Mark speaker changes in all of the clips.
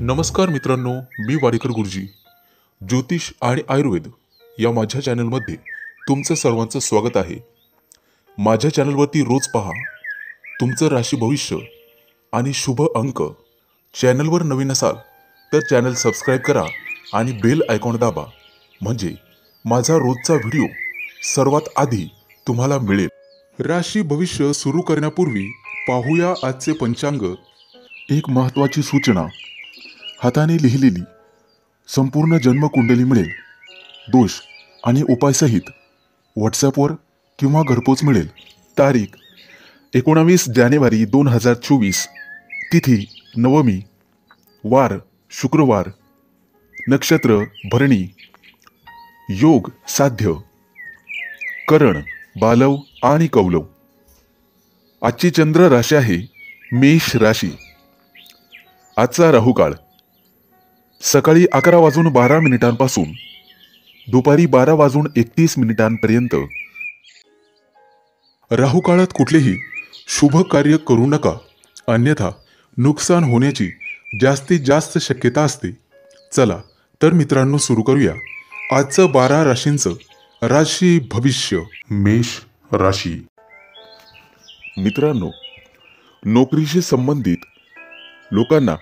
Speaker 1: नमस्कार मित्रांनो, मी वाडेकर गुरुजी. ज्योतिष आणि आयुर्वेद या माझ्या चॅनलमध्ये तुमचं सर्वांचं स्वागत आहे. माझ्या चॅनलवरती रोज पहा तुमचं राशी भविष्य आणि शुभ अंक. चॅनलवर नवीन असाल तर चॅनल सबस्क्राईब करा आणि बेल आयकॉन दाबा, म्हणजे माझा रोजचा व्हिडिओ सर्वात आधी तुम्हाला मिळेल. राशी भविष्य सुरू करण्यापूर्वी पाहूया आजचे पंचांग. एक महत्त्वाची सूचना: हाताने लिहिलेली संपूर्ण जन्मकुंडली मिळेल. दोष आणि उपायसहित व्हॉट्सॲपवर किंवा घरपोच मिळेल. तारीख 19 जानेवारी 2024. तिथी नवमी, वार शुक्रवार, नक्षत्र भरणी, योग साध्य, करण बालव आणि कौलव. आजची चंद्र राशी आहे मेष राशी. आजचा राहुकाळ सकाळी 11:12 दुपारी 12:31 राहुकाळात कुठलेही शुभ कार्य करू नका, अन्यथा नुकसान होण्याची जास्तीत जास्त शक्यता असते. चला तर मित्रांनो, सुरू करूया आजचं 12 राशींचं राशी भविष्य. मेष राशी. मित्रांनो, नोकरीशी संबंधित लोकांना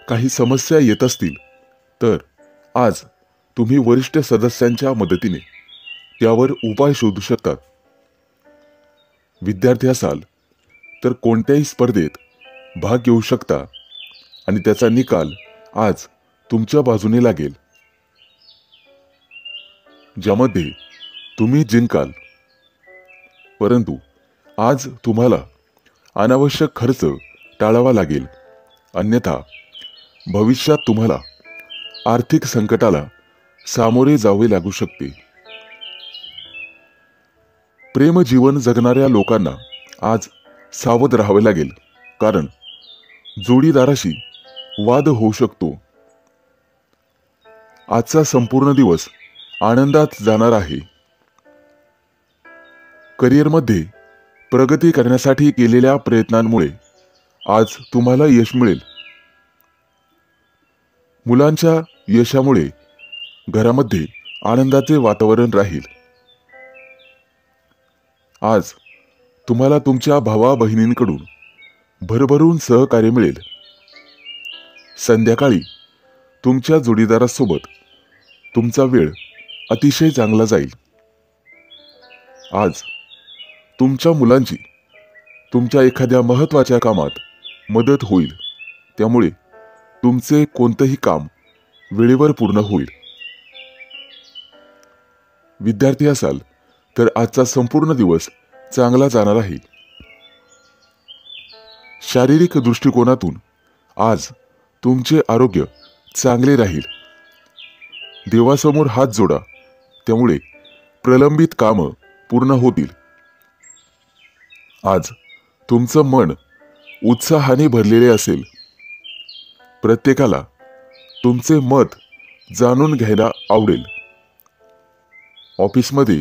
Speaker 1: काही समस्या येत असतील तर आज तुम्ही वरिष्ठ सदस्यांच्या मदतीने त्यावर उपाय शोधू शकता. विद्यार्थी असाल तर कोणत्याही स्पर्धेत भाग घेऊ शकता आणि त्याचा निकाल आज तुमच्या बाजूने लागेल, ज्यामध्ये तुम्ही जिंकाल. परंतु आज तुम्हाला अनावश्यक खर्च टाळावा लागेल, अन्यथा भविष्यात तुम्हाला आर्थिक संकटाला सामोरे जावे लागू शकते. प्रेमजीवन जगणाऱ्या लोकांना आज सावध राहावे लागेल, कारण जोडीदाराशी वाद होऊ शकतो. आजचा संपूर्ण दिवस आनंदात जाणार आहे. करिअरमध्ये प्रगती करण्यासाठी केलेल्या प्रयत्नांमुळे आज तुम्हाला यश मिळेल. मुलांच्या यशामुळे घरामध्ये आनंदाचे वातावरण राहील. आज तुम्हाला तुमच्या भावा बहिणींकडून भरभरून सहकार्य मिळेल. संध्याकाळी तुमच्या जोडीदारासोबत तुमचा वेळ अतिशय चांगला जाईल. आज तुमच्या मुलांची तुमच्या एखाद्या महत्त्वाच्या कामात मदत होईल, त्यामुळे तुमचे कोणतेही काम वेळेवर पूर्ण होईल. विद्यार्थी असाल तर आजचा संपूर्ण दिवस चांगला जाणार आहे. शारीरिक दृष्टिकोनातून आज तुमचे आरोग्य चांगले राहील. देवासमोर हात जोडा, त्यामुळे प्रलंबित कामं पूर्ण होतील. आज तुमचं मन उत्साहाने भरलेले असेल. प्रत्येकाला तुमचे मत जाणून घ्यायला आवडेल. ऑफिसमध्ये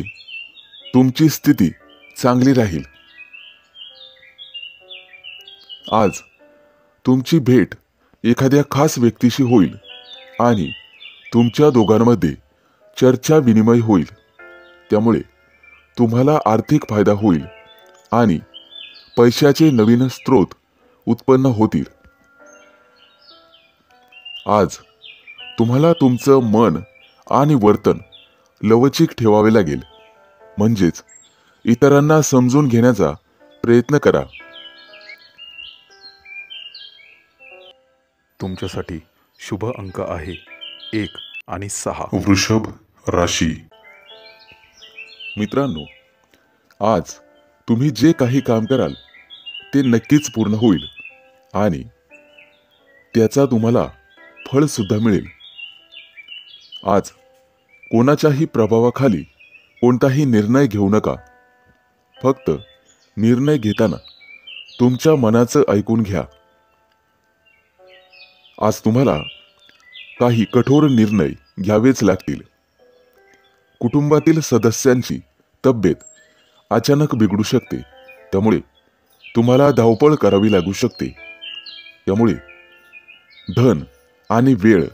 Speaker 1: तुमची स्थिती चांगली राहील. आज तुमची भेट एखाद्या खास व्यक्तीशी होईल आणि तुमच्या दोघांमध्ये चर्चा विनिमय होईल, त्यामुळे तुम्हाला आर्थिक फायदा होईल आणि पैशाचे नवीन स्रोत उत्पन्न होतील. आज तुम्हाला तुमचं मन आणि वर्तन लवचिक ठेवावे लागेल, म्हणजेच इतरांना समजून घेण्याचा प्रयत्न करा. तुमच्यासाठी शुभ अंक आहे 1 आणि 6. वृषभ राशी. मित्रांनो, आज तुम्ही जे काही काम कराल ते नक्कीच पूर्ण होईल आणि त्याचा तुम्हाला फळ सुद्धा मिळेल. आज कोणाच्याही प्रभावाखाली कोणताही निर्णय घेऊ नका. फक्त निर्णय घेताना तुमच्या मनाचं ऐकून घ्या. आज तुम्हाला काही कठोर निर्णय घ्यावेच लागतील. कुटुंबातील सदस्यांची तब्येत अचानक बिघडू शकते, त्यामुळे तुम्हाला धावपळ करावी लागू शकते. त्यामुळे धन
Speaker 2: आणि वेळ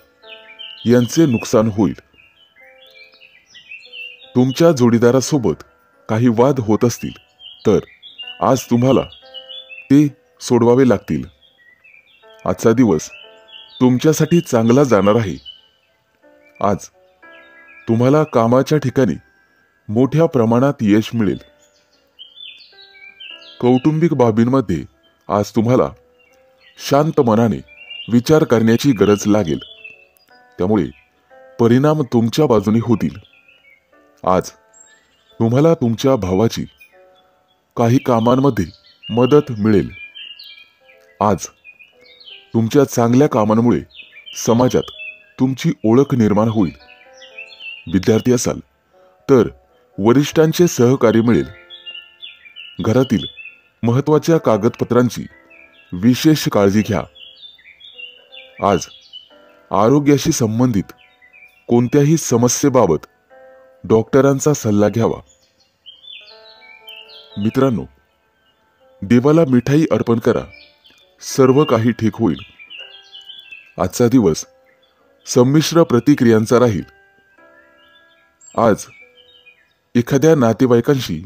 Speaker 2: यांचे नुकसान होईल. तुमच्या जोडीदारासोबत काही वाद होत असतील तर आज तुम्हाला ते सोडवावे लागतील. आजचा दिवस तुमच्यासाठी चांगला जाणार आहे. आज तुम्हाला कामाच्या ठिकाणी मोठ्या प्रमाणात यश मिळेल. कौटुंबिक बाबींमध्ये आज तुम्हाला शांत मनाने विचार करण्याची गरज लागेल. त्यामुळे परिणाम तुमच्या बाजूने होतील. आज तुम्हाला तुमच्या भावाची काही कामांमध्ये मदत मिळेल. आज तुमच्या चांगल्या कामांमुळे समाजात तुमची ओळख निर्माण होईल. विद्यार्थी असाल तर वरिष्ठांचे सहकार्य मिळेल. घरातील महत्त्वाच्या कागदपत्रांची विशेष काळजी घ्या. आज आरोग्याशी संबंधित कोणत्याही समस्येबाबत डॉक्टरांचा सल्ला घ्यावा. मित्रांनो, देवाला मिठाई अर्पण करा. सर्व काही ठीक होईल. आजचा दिवस संमिश्र प्रतिक्रियांचा राहील. आज एखाद्या नातेवाईकांशी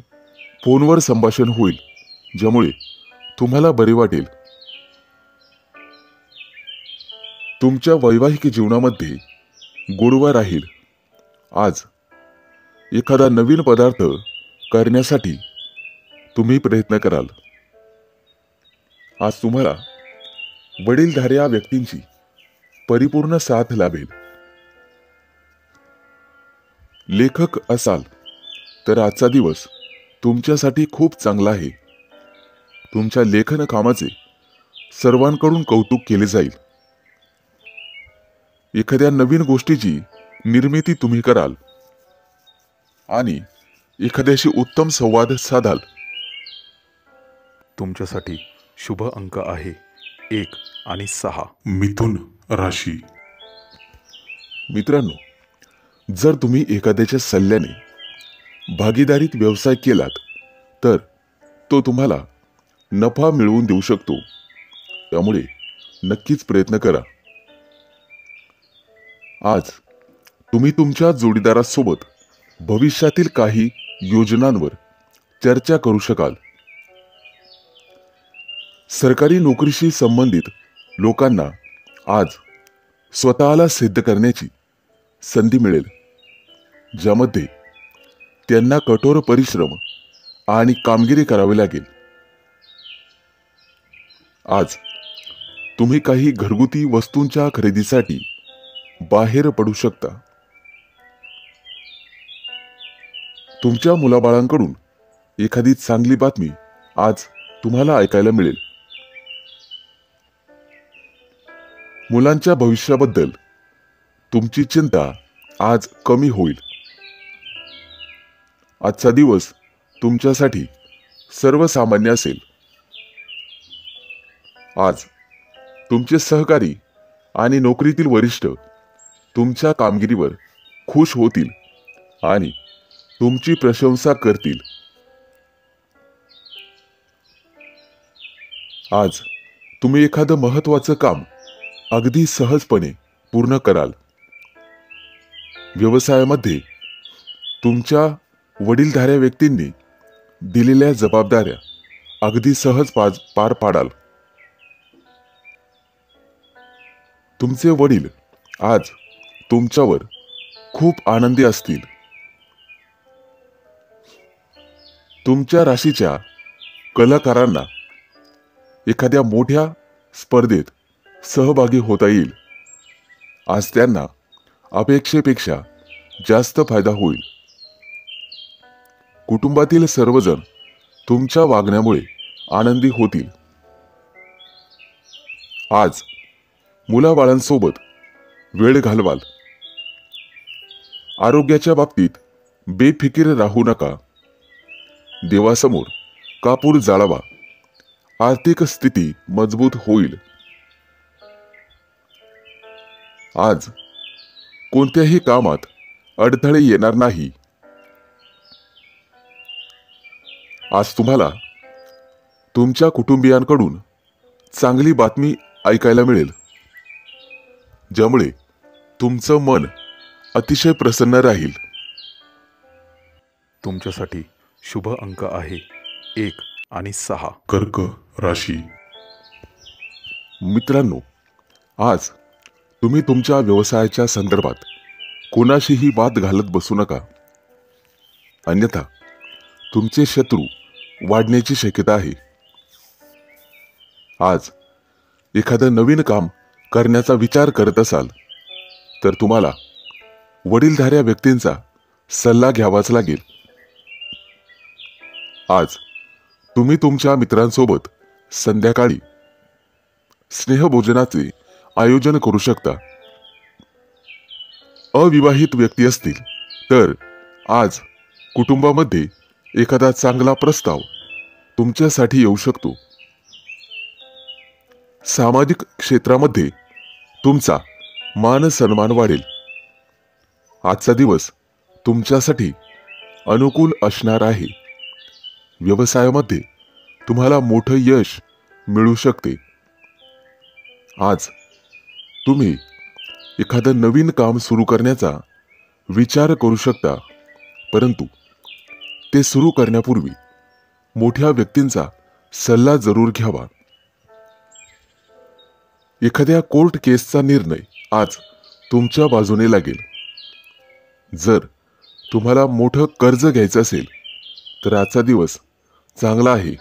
Speaker 2: फोनवर संभाषण होईल, ज्यामुळे तुम्हाला बरे वाटेल. तुमच्या वैवाहिक जीवनामध्ये गोडवा राहील. आज एखादा नवीन पदार्थ करण्यासाठी तुम्ही प्रयत्न कराल. आज तुम्हाला वडीलधाऱ्या व्यक्तींची परिपूर्ण साथ लाभेल. लेखक असाल तर आजचा दिवस तुमच्यासाठी खूप चांगला आहे. तुमच्या लेखन कामाचे सर्वांकडून कौतुक केले जाईल. एखाद्या नवीन गोष्टीची निर्मिती तुम्ही कराल आणि एखाद्याशी उत्तम संवाद साधाल.
Speaker 1: तुमच्यासाठी शुभ अंक आहे 1 आणि 6. मिथुन राशी.
Speaker 2: मित्रांनो, जर तुम्ही एखाद्याच्या सल्ल्याने भागीदारीत व्यवसाय केलात तर तो तुम्हाला नफा मिळवून देऊ शकतो. त्यामुळे नक्कीच प्रयत्न करा. आज तुम्ही तुमच्या जोडीदारासोबत भविष्यातील काही योजनांवर चर्चा करू शकाल. सरकारी नोकरीशी संबंधित लोकांना आज स्वतःला सिद्ध करण्याची संधी मिळेल, ज्यामध्ये त्यांना कठोर परिश्रम आणि कामगिरी करावी लागेल. आज तुम्ही काही घरगुती वस्तूंच्या खरेदीसाठी बाहेर पडू शकता. तुमच्या मुलाबाळांकडून एखादी चांगली बातमी आज तुम्हाला ऐकायला मिळेल. मुलांच्या भविष्याबद्दल तुमची चिंता आज कमी होईल. आजचा दिवस तुमच्यासाठी सर्वसामान्य असेल. आज तुमचे सहकारी आणि नोकरीतील वरिष्ठ तुमच्या कामगिरीवर खुश होतील आणि तुमची प्रशंसा करतील. आज तुम्ही एखादं महत्त्वाचं काम अगदी सहजपणे पूर्ण कराल. व्यवसायामध्ये तुमच्या वडीलधाऱ्या व्यक्तींनी दिलेल्या जबाबदाऱ्या अगदी सहज पार पाडाल. तुमचे वडील आज तुमच्यावर खूप आनंदी असतील. तुमच्या राशीच्या कलाकारांना एखाद्या मोठ्या स्पर्धेत सहभागी होता येईल. आज त्यांना अपेक्षेपेक्षा जास्त फायदा होईल. कुटुंबातील सर्वजण तुमच्या वागण्यामुळे आनंदी होतील. आज मुलाबाळांसोबत वेळ घालवाल. आरोग्याच्या बाबतीत बेफिकीर राहू नका. देवासमोर कापूर जाळावा. आर्थिक स्थिती मजबूत होईल. आज कोणत्याही कामात अडथळे येणार नाही. आज तुम्हाला तुमच्या कुटुंबियांकडून चांगली बातमी ऐकायला मिळेल. ज्यामुळे तुमचं मन अतिशय प्रसन्न राहील.
Speaker 1: तुमच्यासाठी शुभ अंक आहे 1 आणि 6. कर्क राशी.
Speaker 2: मित्रांनो, आज तुम्ही तुमच्या व्यवसायाच्या संदर्भात कोणाशीही वाद घालत बसू नका, अन्यथा तुमचे शत्रू वाढण्याची शक्यता आहे. आज एखादं नवीन काम करण्याचा विचार करत असाल तर तुम्हाला वडीलधाऱ्या व्यक्तींचा सल्ला घ्यावाच लागेल. आज तुम्ही तुमच्या मित्रांसोबत संध्याकाळी स्नेहभोजनाचे आयोजन करू शकता. अविवाहित व्यक्ती असतील तर आज कुटुंबामध्ये एखादा चांगला प्रस्ताव तुमच्यासाठी येऊ शकतो. सामाजिक क्षेत्रामध्ये तुमचा मान सन्मान वाढेल. आजचा दिवस तुमच्यासाठी अनुकूल असणार आहे. व्यवसायामध्ये तुम्हाला मोठं यश मिळू शकते. आज तुम्ही एखादं नवीन काम सुरू करण्याचा विचार करू शकता, परंतु ते सुरू करण्यापूर्वी मोठ्या व्यक्तींचा सल्ला जरूर घ्यावा. एखाद्या कोर्ट केसचा निर्णय आज तुमच्या बाजूने लागेल. जर तुम्हाला मोठं कर्ज घ्यायचं असेल तर आजचा दिवस चांगला आहे.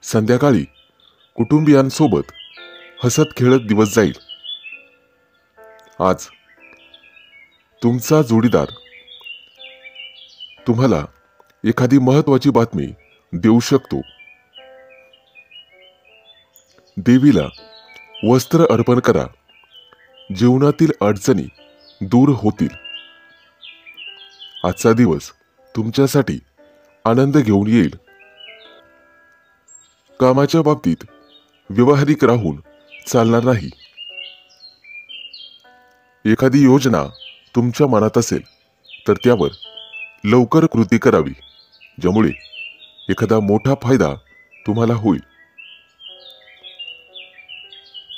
Speaker 2: संध्याकाळी कुटुंबियांसोबत हसत खेळत दिवस जाईल. आज तुमचा जोडीदार तुम्हाला एखादी महत्त्वाची बातमी देऊ शकतो. देवीला वस्त्र अर्पण करा. जीवनातील अडचणी दूर होतील. आजचा दिवस तुमच्यासाठी आनंद घेऊन येईल. कामाच्या बाबतीत व्यावहारिक राहून चालणार नाही. एखादी योजना तुमच्या मनात असेल तर त्यावर लवकर कृती करावी, ज्यामुळे एखादा मोठा फायदा तुम्हाला होईल.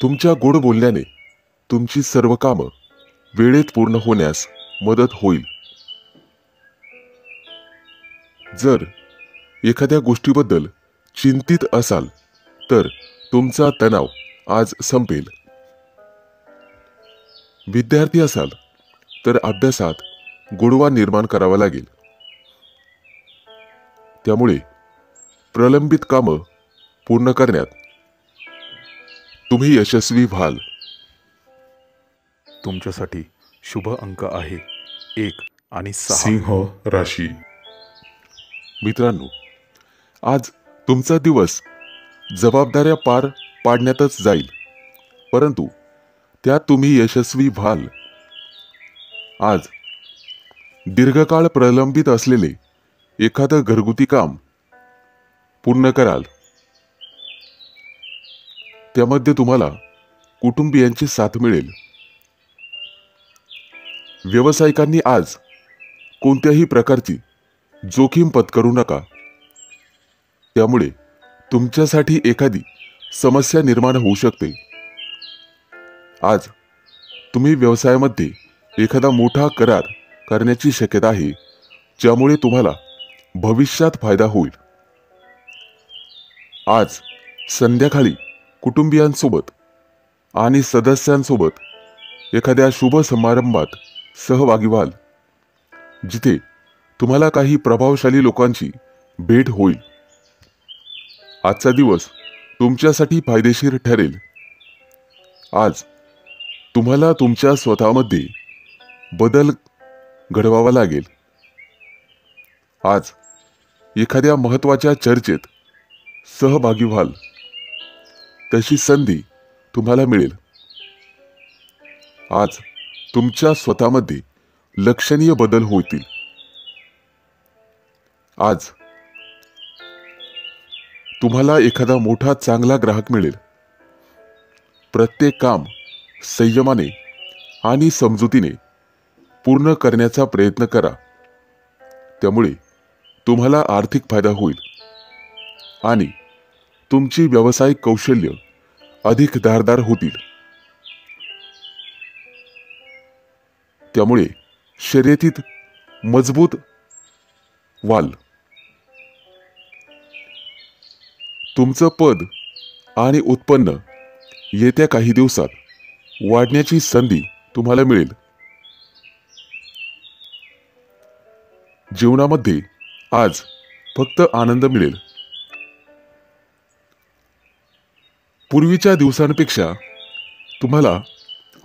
Speaker 2: तुमच्या गोड बोलण्याने तुमची सर्व कामं वेळेत पूर्ण होण्यास मदत होईल. जर एखाद्या गोष्टीबद्दल चिंतित असाल तर तुमचा तणाव आज संपेल. विद्यार्थी असाल तर अभ्यासात गोडवा निर्माण करावा लागेल. त्यामुळे प्रलंबित कामं पूर्ण करण्यात तुम्ही यशस्वी व्हाल.
Speaker 1: तुमच्यासाठी शुभ अंक आहे 1 आणि 6.
Speaker 2: सिंह राशी. मित्रांनो, आज तुमचा दिवस जबाबदाऱ्या पार पाडण्यातच जाईल, परंतु त्यात तुम्ही यशस्वी व्हाल. आज दीर्घकाळ प्रलंबित असलेले एखादं घरगुती काम पूर्ण कराल. त्यामध्ये तुम्हाला कुटुंबियांची साथ मिळेल. व्यावसायिकांनी आज कोणत्याही प्रकारची जोखीम पत्करू नका. त्यामुळे तुमच्यासाठी एखादी समस्या निर्माण होऊ शकते. आज तुम्ही व्यवसायामध्ये एखादा मोठा करार करण्याची शक्यता आहे, ज्यामुळे तुम्हाला भविष्यात फायदा होईल. आज संध्याकाळी कुटुंबियांसोबत आणि सदस्यांसोबत एखाद्या शुभ समारंभात सहभागी व्हाल, जिथे तुम्हाला काही प्रभावशाली लोकांची भेट होईल. आजचा दिवस तुमच्यासाठी फायदेशीर ठरेल. आज तुम्हाला तुमच्या स्वतःमध्ये बदल घडवावा लागेल. आज एखाद्या महत्त्वाच्या चर्चेत सहभागी व्हाल, तशी संधी तुम्हाला मिळेल. आज तुमच्या स्वतःमध्ये लक्षणीय बदल होतील. आज तुम्हाला एखादा मोठा चांगला ग्राहक मिळेल. प्रत्येक काम संयमाने आणि समजुतीने पूर्ण करण्याचा प्रयत्न करा. त्यामुळे तुम्हाला आर्थिक फायदा होईल आणि तुमची व्यावसायिक कौशल्य अधिक धारदार होतील. त्यामुळे शर्यतीत मजबूत व्हाल. तुमचं पद आणि उत्पन्न येत्या काही दिवसात वाढण्याची संधी तुम्हाला मिळेल. जीवनामध्ये आज फक्त आनंद मिळेल. पूर्वीच्या दिवसांपेक्षा तुम्हाला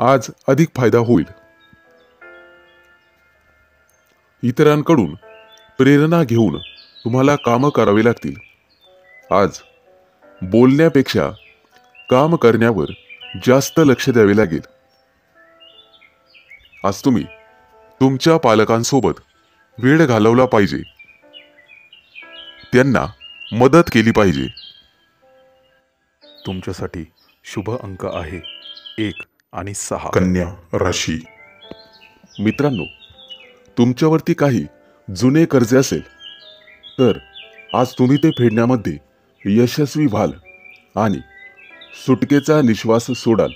Speaker 2: आज अधिक फायदा होईल. इतरांकडून प्रेरणा घेऊन तुम्हाला कामं करावी लागतील. आज बोलण्यापेक्षा काम करण्यावर जास्त लक्ष द्यावे लागेल. आज तुम्ही तुमच्या पालकांसोबत वेळ घालवला पाहिजे. त्यांना मदत केली पाहिजे.
Speaker 1: तुमच्यासाठी शुभ अंक आहे 1 आणि 6.
Speaker 2: कन्या राशी. मित्रांनो, तुमच्यावरती काही जुने कर्ज असेल तर आज तुम्ही ते फेडण्यामध्ये यशस्वी व्हाल आणि सुटकेचा निश्वास सोडाल.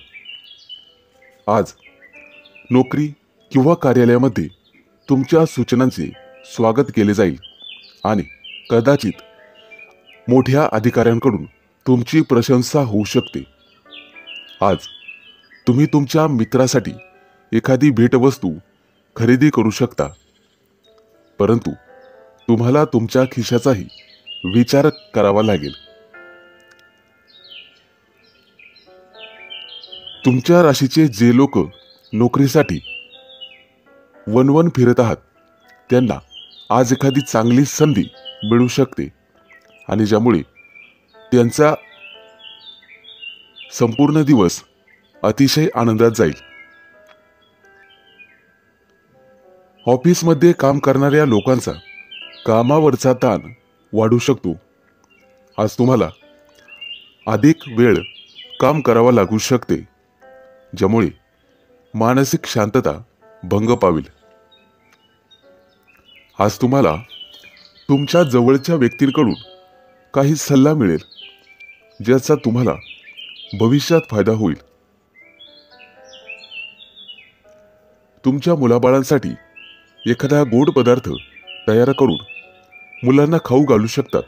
Speaker 2: आज नोकरी किंवा कार्यालयामध्ये तुमच्या सूचनांचे स्वागत केले जाईल आणि कदाचित मोठ्या अधिकाऱ्यांकडून तुमची प्रशंसा होऊ शकते. आज तुम्ही तुमच्या मित्रासाठी एखादी भेटवस्तू खरेदी करू शकता, परंतु तुम्हाला तुमच्या खिशाचाही विचार करावा लागेल. तुमच्या राशीचे जे लोक नोकरीसाठी वणवण फिरत आहात त्यांना आज एखादी चांगली संधी मिळू शकते आणि ज्यामुळे त्यांचा संपूर्ण दिवस अतिशय आनंदात जाईल. ऑफिसमध्ये काम करणाऱ्या लोकांचा कामावरचा ताण वाढू शकतो. आज तुम्हाला अधिक वेळ काम करावा लागू शकते, ज्यामुळे मानसिक शांतता भंग पावेल. आज तुम्हाला तुमच्या जवळच्या व्यक्तींकडून काही सल्ला मिळेल, ज्याचा तुम्हाला भविष्यात फायदा होईल. तुमच्या मुलाबाळांसाठी एखादा गोड पदार्थ तयार करून मुलांना खाऊ घालू शकतात.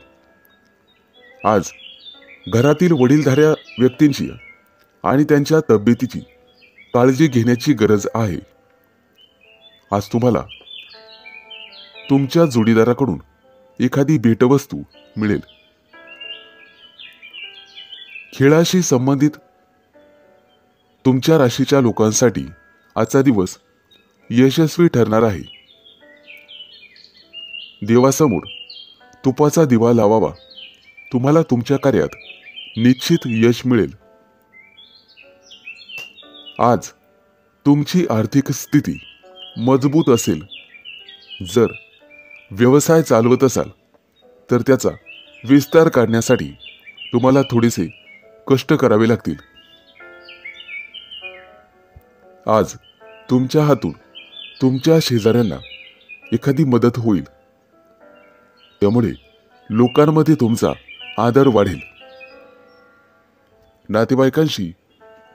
Speaker 2: आज घरातील वडीलधाऱ्या व्यक्तींची आणि त्यांच्या तब्येतीची काळजी घेण्याची गरज आहे. आज तुम्हाला तुमच्या जोडीदाराकडून एखादी भेटवस्तू मिळेल. खेळाशी संबंधित तुमच्या राशीच्या लोकांसाठी आजचा दिवस यशस्वी ठरणार आहे. देवासमोर तुपाचा दिवा लावावा. तुम्हाला तुमच्या कार्यात निश्चित यश मिळेल. आज तुमची आर्थिक स्थिती मजबूत असेल. जर व्यवसाय चालवत असाल तर त्याचा विस्तार करण्यासाठी तुम्हाला थोडेसे कष्ट करावे लागतील. आज तुमच्या हातून तुमच्या शेजाऱ्यांना एखादी मदत होईल, त्यामुळे लोकांमध्ये तुमचा आदर वाढेल. नातेवाईकांशी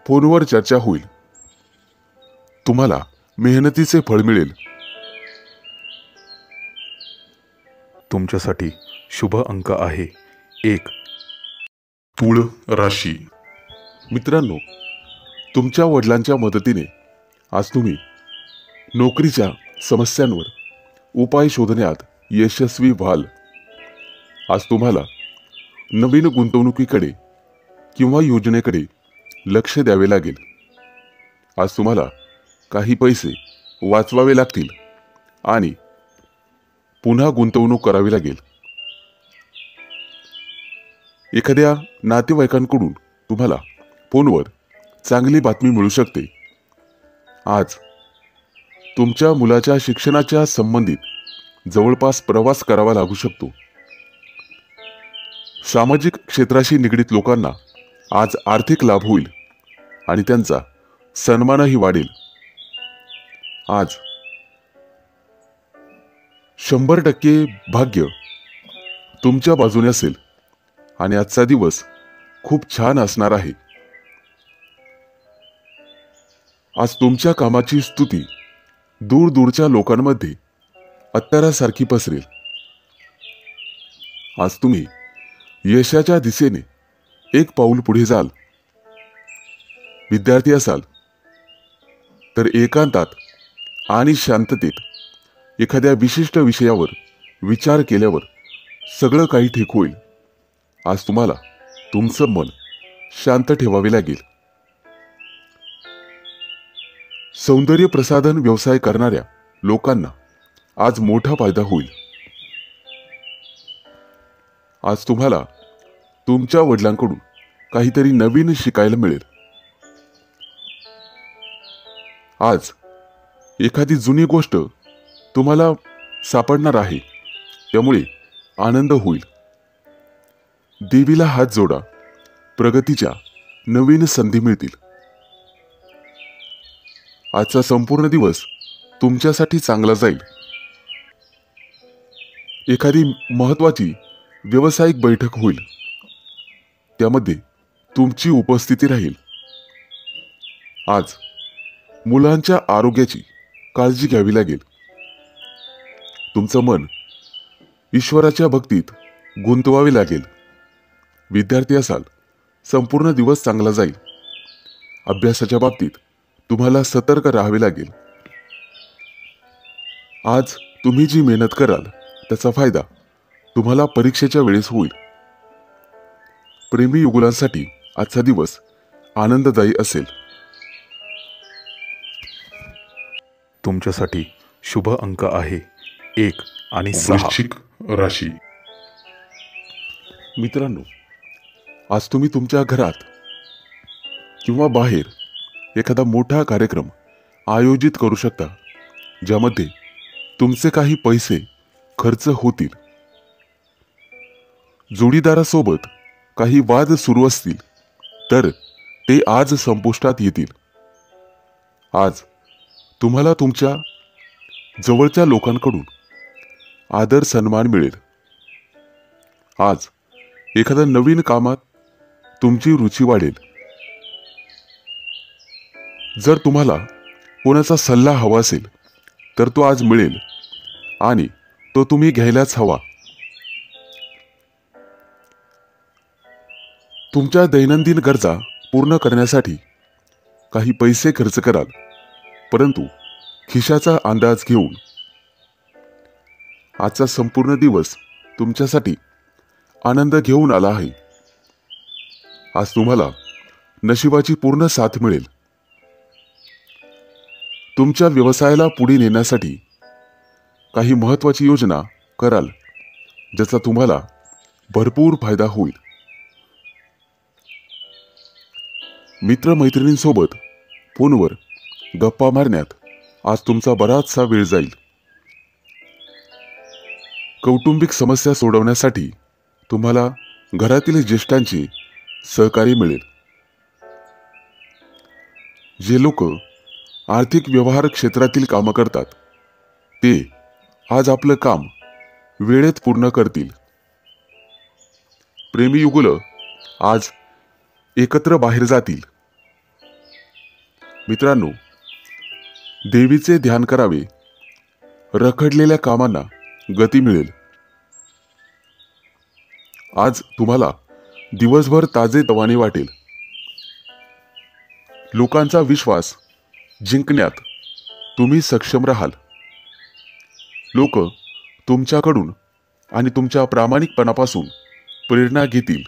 Speaker 2: फोनवर चर्चा होईल. तुम्हाला मेहनतीचे फळ मिळेल.
Speaker 1: तुमच्यासाठी शुभ अंक आहे 1.
Speaker 2: तुळ राशी. मित्रांनो, तुमच्या वडिलांच्या मदतीने आज तुम्ही नोकरीच्या समस्यांवर उपाय शोधण्यात यशस्वी व्हाल. आज तुम्हाला नवीन गुंतवणुकीकडे किंवा योजनेकडे लक्ष द्यावे लागेल. आज तुम्हाला काही पैसे वाचवावे लागतील आणि पुन्हा गुंतवणूक करावी लागेल. एखाद्या नातेवाईकांकडून तुम्हाला फोनवर चांगली बातमी मिळू शकते. आज तुमच्या मुलाच्या शिक्षणाच्या संबंधित जवळपास प्रवास करावा लागू शकतो. सामाजिक क्षेत्राशी निगडीत लोकांना आज आर्थिक लाभ होईल आणि त्यांचा सन्मानही वाढेल. आज 100% भाग्य तुमच्या बाजूने असेल आणि आजचा दिवस खूप छान असणार आहे. आज तुमच्या कामाची स्तुती दूरदूरच्या लोकांमध्ये अत्तरासारखी पसरेल. आज तुम्ही यशाच्या दिशेने एक पाऊल पुढे जाल. विद्यार्थी असाल तर एकांतात आणि शांततेत एखाद्या विशिष्ट विषयावर विचार केल्यावर सगळं काही ठीक होईल. आज तुम्हाला तुमचं मन शांत ठेवावे लागेल. सौंदर्य प्रसाधन व्यवसाय करणाऱ्या लोकांना आज मोठा फायदा होईल. आज तुम्हाला तुमच्या वडिलांकडून काहीतरी नवीन शिकायला मिळेल. आज एखादी जुनी गोष्ट तुम्हाला सापडणार आहे, त्यामुळे आनंद होईल. देवीला हात जोडा, प्रगतीच्या नवीन संधी मिळतील. आजचा संपूर्ण दिवस तुमच्यासाठी चांगला जाईल. एखादी महत्वाची व्यावसायिक बैठक होईल, त्यामध्ये तुमची उपस्थिती राहील. आज मुलांच्या आरोग्याची काळजी घ्यावी लागेल. तुमचं मन ईश्वराच्या भक्तीत गुंतवावे लागेल. विद्यार्थी असाल, संपूर्ण दिवस चांगला जाईल. अभ्यासाच्या बाबतीत तुम्हाला सतर्क राहावे लागेल. आज तुम्ही जी मेहनत कराल त्याचा फायदा तुम्हाला परीक्षेच्या वेळेस होईल. प्रेमी युगुलांसाठी आजचा दिवस आनंददायी असेल.
Speaker 1: तुमच्यासाठी शुभ अंक आहे 1 आणि 6.
Speaker 2: वृश्चिक राशी. मित्रांनो, आज तुम्ही तुमच्या घरात किंवा बाहेर एखादा मोठा कार्यक्रम आयोजित करू शकता, ज्यामध्ये तुमचे काही पैसे खर्च होतील. जोडीदारासोबत काही वाद सुरू असतील तर ते आज संपुष्टात येतील. आज तुम्हाला तुमच्या जवळच्या लोकांकडून आदर सन्मान मिळेल. आज एखाद्या नवीन कामात तुमची रुची वाढेल. जर तुम्हाला कोणाचा सल्ला हवा असेल तर तो आज मिळेल आणि तो तुम्ही घ्यायलाच हवा. तुमच्या दैनंदिन गरजा पूर्ण करण्यासाठी काही पैसे खर्च कराल, परंतु खिशाचा अंदाज घेऊन. आजचा संपूर्ण दिवस तुमच्यासाठी आनंद घेऊन आला आहे. आज तुम्हाला नशिबाची पूर्ण साथ मिळेल. तुमच्या व्यवसायाला पुढे नेण्यासाठी काही महत्त्वाची योजना कराल, ज्याचा तुम्हाला भरपूर फायदा होईल. मित्रमैत्रिणींसोबत फोनवर गप्पा मारण्यात आज तुमचा बराचसा वेळ जाईल. कौटुंबिक समस्या सोडवण्यासाठी तुम्हाला घरातील ज्येष्ठांचे सहकार्य मिळेल. जे लोक आर्थिक व्यवहार क्षेत्रातील कामं करतात ते आज आपलं काम वेळेत पूर्ण करतील. प्रेमी युगुल आज एकत्र बाहेर जातील. मित्रांनो, देवीचे ध्यान करावे. रखडलेल्या कामांना गती मिळेल. आज तुम्हाला दिवसभर ताजेतवाने वाटेल. लोकांचा विश्वास जिंकण्यात तुम्ही सक्षम राहाल. लोक तुमच्याकडून आणि तुमच्या प्रामाणिकपणापासून प्रेरणा घेतील.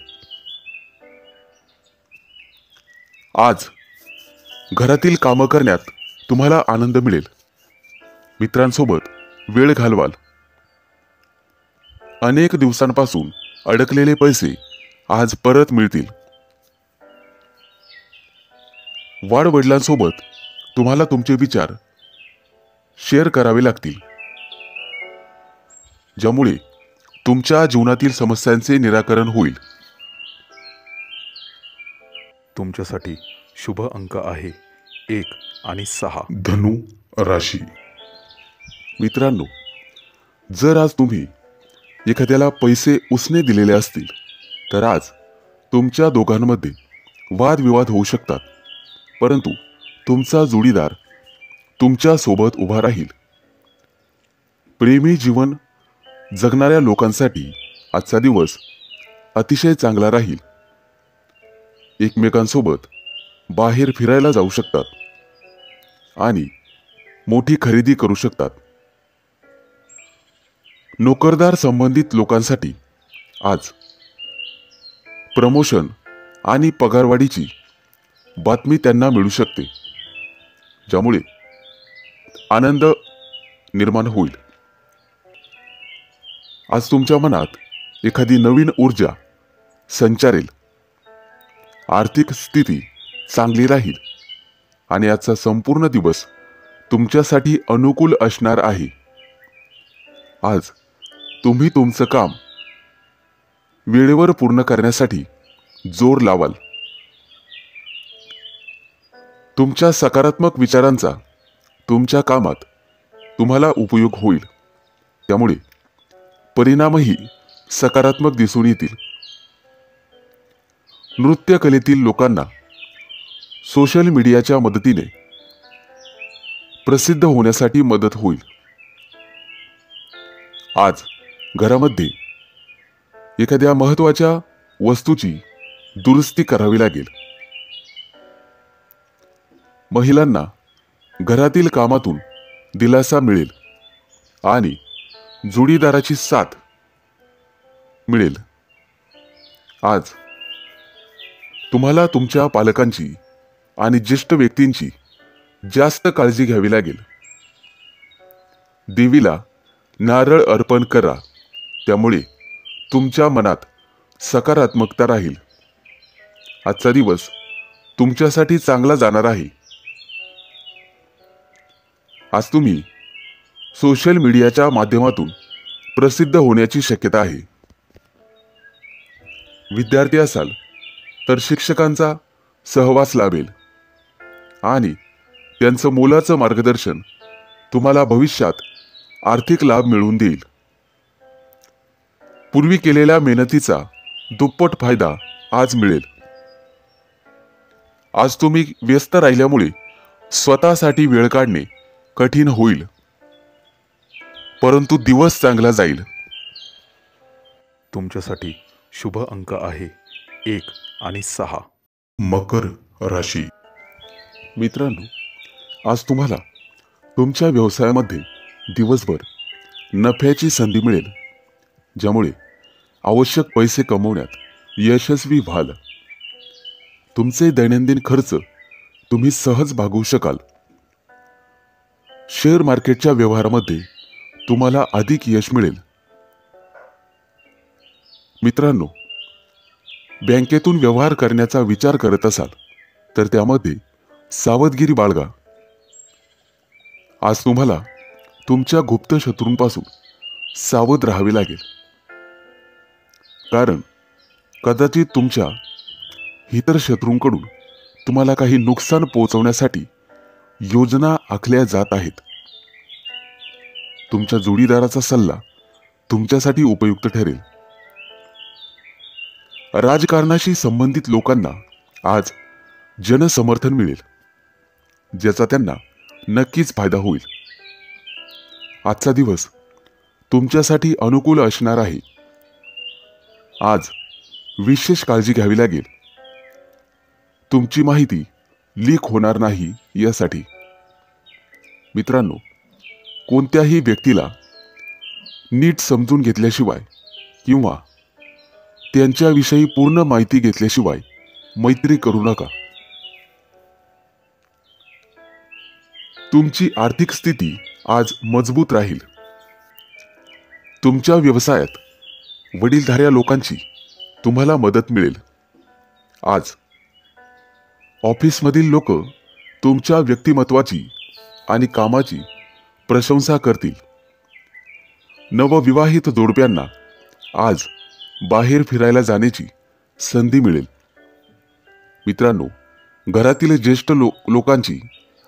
Speaker 2: आज घरातील कामं करण्यात तुम्हाला आनंद मिळेल. मित्रांसोबत वेळ घालवाल. अनेक दिवसांपासून अडकलेले पैसे आज परत मिळतील. वाडवडिलांसोबत तुम्हाला तुमचे विचार शेअर करावे लागतील, ज्यामुळे तुमच्या जीवनातील समस्यांचे निराकरण होईल.
Speaker 1: तुमच्यासाठी शुभ अंक आहे 1 आणि 6.
Speaker 2: धनु राशी. मित्रांनो, जर आज तुम्ही एखाद्याला पैसे उसने दिलेले असतील तर आज तुमच्या दोघांमध्ये वादविवाद होऊ शकतात, परंतु तुमचा जोडीदार तुमच्या सोबत उभा राहील. प्रेमी जीवन जगणाऱ्या लोकांसाठी आजचा दिवस अतिशय चांगला राहील. एकमेकांसोबत बाहेर फिरायला जाऊ शकतात आणि मोठी खरेदी करू शकतात. नोकरदार संबंधित लोकांसाठी आज प्रमोशन आणि पगारवाढीची बातमी त्यांना मिळू शकते, ज्यामुळे आनंद निर्माण होईल. आज तुमच्या मनात एखादी नवीन ऊर्जा संचारेल. आर्थिक स्थिती चांगली राहील आणि आजचा संपूर्ण दिवस तुमच्यासाठी अनुकूल असणार आहे. आज तुम्ही तुमचं काम वेळेवर पूर्ण करण्यासाठी जोर लावाल. तुमच्या सकारात्मक विचारांचा तुमच्या कामात तुम्हाला उपयोग होईल, त्यामुळे परिणामही सकारात्मक दिसून येतील. नृत्य कलेतील लोकांना सोशल मीडियाच्या मदतीने प्रसिद्ध होण्यासाठी मदत होईल. आज घरामध्ये एखाद्या महत्त्वाच्या वस्तूची दुरुस्ती करावी लागेल. महिलांना घरातील कामातून दिलासा मिळेल आणि जोडीदाराची साथ मिळेल. आज तुम्हाला तुमच्या पालकांची आणि ज्येष्ठ व्यक्तींची जास्त काळजी घ्यावी लागेल. देवीला नारळ अर्पण करा, त्यामुळे तुमच्या मनात सकारात्मकता राहील. आजचा दिवस तुमच्यासाठी चांगला जाणार आहे. आज तुम्ही सोशल मीडियाच्या माध्यमातून प्रसिद्ध होण्याची शक्यता आहे. विद्यार्थी असाल तर शिक्षकांचा सहवास लाभेल आणि त्यांचं मोलाचं मार्गदर्शन तुम्हाला भविष्यात आर्थिक लाभ मिळवून देईल. पूर्वी केलेल्या मेहनतीचा दुप्पट फायदा आज मिळेल. आज तुम्ही व्यस्त राहिल्यामुळे स्वतःसाठी वेळ काढणे कठीण होईल, परंतु दिवस चांगला जाईल.
Speaker 1: तुमच्यासाठी शुभ अंक आहे 1 आणि 6. मकर राशी.
Speaker 2: मित्रांनो, आज तुम्हाला तुमच्या व्यवसायामध्ये दिवसभर नफ्याची संधी मिळेल, ज्यामुळे आवश्यक पैसे कमवण्यात यशस्वी व्हाल. तुमचे दैनंदिन खर्च तुम्ही सहज भागवू शकाल. शेअर मार्केटच्या व्यवहारामध्ये तुम्हाला अधिक यश मिळेल. मित्रांनो, बँकेतून व्यवहार करण्याचा विचार करत असाल तर त्यामध्ये सावधगिरी बाळगा. आज तुम्हाला तुमच्या गुप्त शत्रूंपासून सावध राहावे लागेल, कारण कदाचित तुमच्या इतर शत्रूंकडून तुम्हाला काही नुकसान पोहोचवण्यासाठी योजना आखल्या जात आहेत. तुमच्या जोडीदाराचा सल्ला तुमच्यासाठी उपयुक्त ठरेल. राजकारणाशी संबंधित लोकांना आज जनसमर्थन मिळेल, ज्याचा त्यांना नक्कीच फायदा होईल. आजचा दिवस तुमच्यासाठी अनुकूल असणार आहे. आज विशेष काळजी घ्यावी लागेल. तुमची माहिती लीक होणार नाही यासाठी. मित्रांनो, कोणत्याही व्यक्तीला नीट समजून घेतल्याशिवाय किंवा त्यांच्याविषयी पूर्ण माहिती घेतल्याशिवाय मैत्री करू नका. तुमची आर्थिक स्थिती आज मजबूत राहील. तुमच्या व्यवसायात वडीलधाऱ्या लोकांची तुम्हाला मदत मिळेल. आज ऑफिसमधील लोक तुमच्या व्यक्तिमत्वाची आणि कामाची प्रशंसा करतील. नवविवाहित जोडप्यांना आज बाहेर फिरायला जाण्याची संधी मिळेल. मित्रांनो, घरातील ज्येष्ठ लोकांची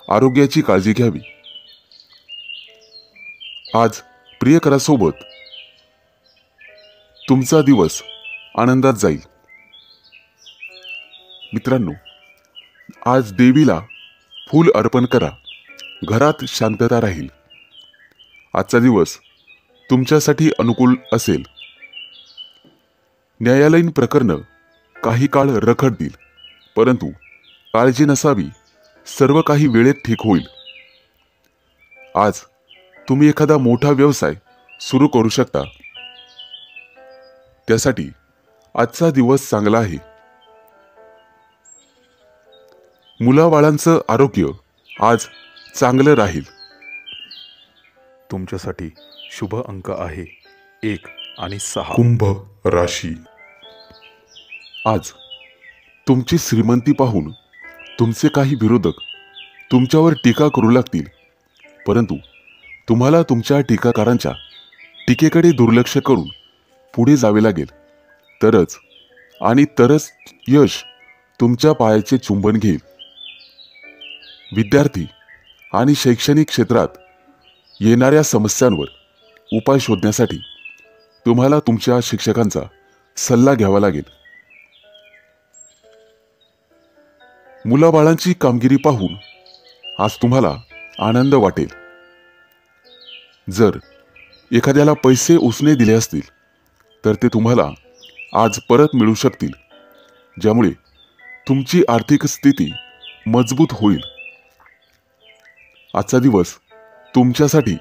Speaker 2: आरोग्याची काळजी घ्यावी. आज प्रियकरासोबत तुमचा दिवस आनंदात जाईल. मित्रांनो, आज देवीला फूल अर्पण करा घरात शांतता राहील. आजचा दिवस तुमच्यासाठी अनुकूल असेल. न्यायालयीन प्रकरणं काही काळ रखडतील, परंतु काळजी नसावी, सर्व काही वेळेत ठीक होईल. आज तुम्ही एखादा मोठा व्यवसाय सुरू करू शकता. त्यासाठी आजचा दिवस चांगला आहे. मुलाबाळांचं आरोग्य आज चांगलं राहील.
Speaker 1: तुमच्यासाठी शुभ अंक आहे 1 आणि 6. कुंभ राशी.
Speaker 2: आज तुमची श्रीमंती पाहून तुमचे काही विरोधक तुमच्यावर टीका करू लागतील, परंतु तुम्हाला तुमच्या टीकाकारांच्या टीकेकडे दुर्लक्ष करून पुढे जावे लागेल. तरच यश तुमच्या पायाचे चुंबन घेईल. विद्यार्थी आणि शैक्षणिक क्षेत्रात येणाऱ्या समस्यांवर उपाय शोधण्यासाठी तुम्हाला तुमच्या शिक्षकांचा सल्ला घ्यावा लागेल. मुलाबाळांची कामगिरी पाहून आज तुम्हाला आनंद वाटेल. जर एखाद्याला पैसे उसने दिले असतील तर ते तुम्हाला आज परत मिळू शकतील, ज्यामुळे तुमची आर्थिक स्थिती मजबूत होईल. आजचा दिवस तुमच्यासाठी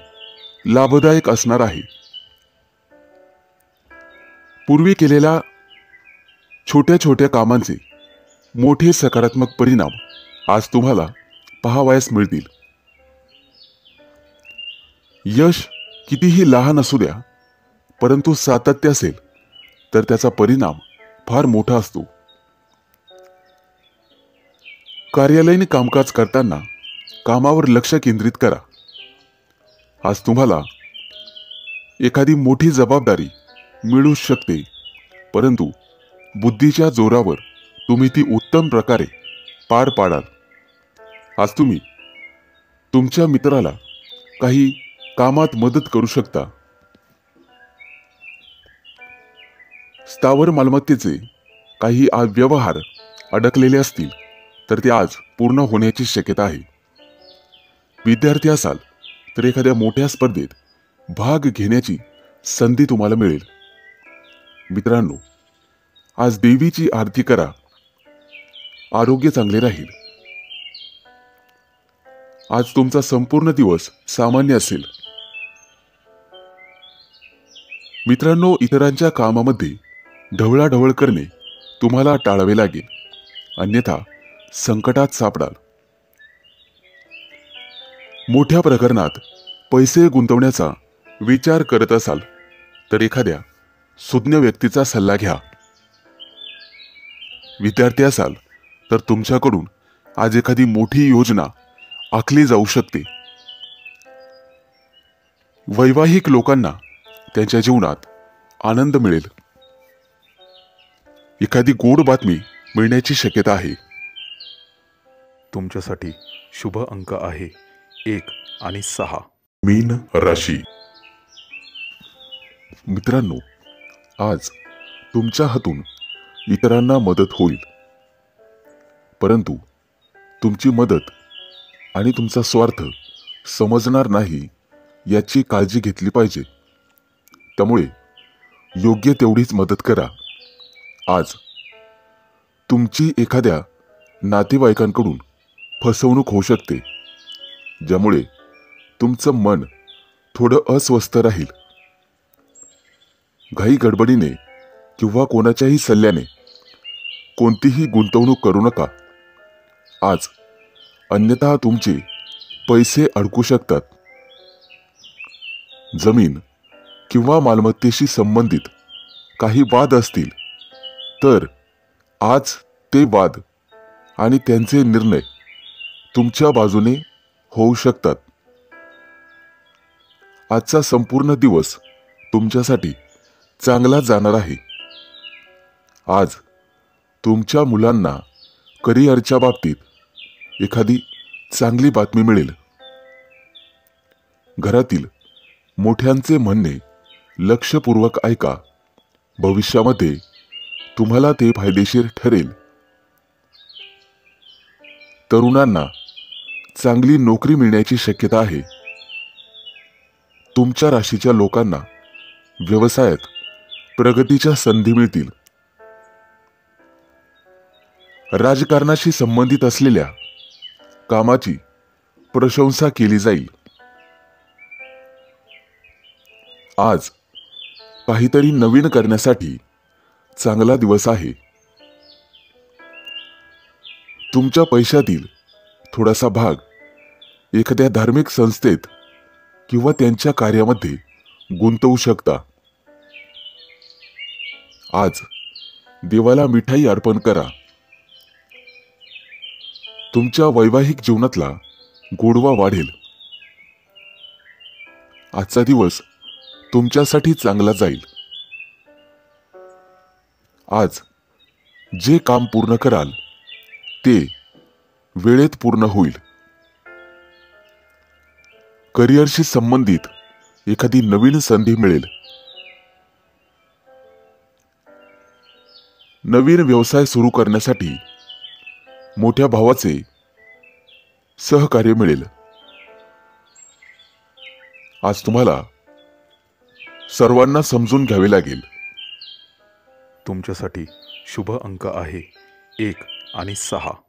Speaker 2: लाभदायक असणार आहे. पूर्वी केलेल्या छोट्या छोट्या कामांचे मोठे सकारात्मक परिणाम आज तुम्हाला पाहावयास मिळतील. यश कितीही लहान असू द्या, परंतु सातत्य असेल तर त्याचा परिणाम फार मोठा असतो. कार्यालयीन कामकाज करताना कामावर लक्ष केंद्रित करा. आज तुम्हाला एखादी मोठी जबाबदारी मिळू शकते, परंतु बुद्धीच्या जोरावर तुम्ही ती उत्तम प्रकारे पार पाडाल. आज तुम्ही तुमच्या मित्राला काही कामात मदत करू शकता. स्थावर मालमत्तेचे काही व्यवहार अडकलेले असतील तर ते आज पूर्ण होण्याची शक्यता आहे. विद्यार्थी असाल तर एखाद्या मोठ्या स्पर्धेत भाग घेण्याची संधी तुम्हाला मिळेल. मित्रांनो, आज देवीची आरती करा. आरोग्य चांगले राहील. आज तुमचा संपूर्ण दिवस सामान्य असेल. मित्रांनो, इतरांच्या कामामध्ये ढवळाढवळ करणे तुम्हाला टाळावे लागेल, अन्यथा संकटात सापडाल. मोठ्या प्रकरणात पैसे गुंतवण्याचा विचार करत असाल तर एखाद्या सुज्ञ व्यक्तीचा सल्ला घ्या. विद्यार्थी असाल तर तुमच्याकडून आज एखादी मोठी योजना आखली जाऊ शकते. वैवाहिक लोकांना त्यांच्या जीवनात आनंद मिळेल. एखादी गोड बातमी मिळण्याची शक्यता आहे.
Speaker 1: तुमच्यासाठी शुभ अंक आहे 1 आणि 6.
Speaker 2: मीन राशी. मित्रांनो, आज तुमच्या हातून इतरांना मदत होईल, परंतु तुमची मदत आणि तुमचा स्वार्थ समजणार नाही याची काळजी घेतली पाहिजे. त्यामुळे योग्य तेवढीच मदत करा. आज तुमची एखाद्या नातेवाईकांकडून फसवणूक होऊ शकते, ज्यामुळे तुमचं मन थोडं अस्वस्थ राहील. घाई गडबडीने किंवा कोणाच्याही सल्ल्याने कोणतीही गुंतवणूक करू नका आज, अन्यथा तुमचे पैसे अडकू शकतात. जमीन किंवा मालमत्तेशी संबंधित काही वाद असतील तर आज ते वाद आणि त्यांचे निर्णय तुमच्या बाजूने होऊ शकतात. आजचा संपूर्ण दिवस तुमच्यासाठी चांगला जाणार आहे. आज तुमच्या मुलांना करिअरच्या बाबतीत एखादी चांगली बातमी मिळेल. घरातील मोठ्यांचे म्हणणे लक्षपूर्वक ऐका. भविष्यामध्ये तुम्हाला ते फायदेशीर ठरेल. तरुणांना चांगली नोकरी मिळण्याची शक्यता आहे. तुमच्या राशीच्या लोकांना व्यवसायात प्रगतीच्या संधी मिळतील. राजकारणाशी संबंधित असलेल्या कामाची प्रशंसा केली जाईल. आज काहीतरी नवीन करण्यासाठी चांगला दिवस आहे. तुमच्या पैशातील थोडासा भाग एखाद्या धार्मिक संस्थेत किंवा त्यांच्या कार्यामध्ये गुंतवू शकता. आज देवाला मिठाई अर्पण करा. तुमच्या वैवाहिक जीवनातला गोडवा वाढेल. आजचा दिवस तुमच्यासाठी चांगला जाईल. आज जे काम पूर्ण कराल ते वेळेत पूर्ण होईल. करिअरशी संबंधित एखादी नवीन संधी मिळेल. नवीन व्यवसाय सुरू करण्यासाठी मोठ्या भावाचे सहकार्य मिळेल. आज तुम्हाला सर्वांना समजून घ्यावे लागेल.
Speaker 1: तुमच्यासाठी शुभ अंक आहे 1 आणि 6.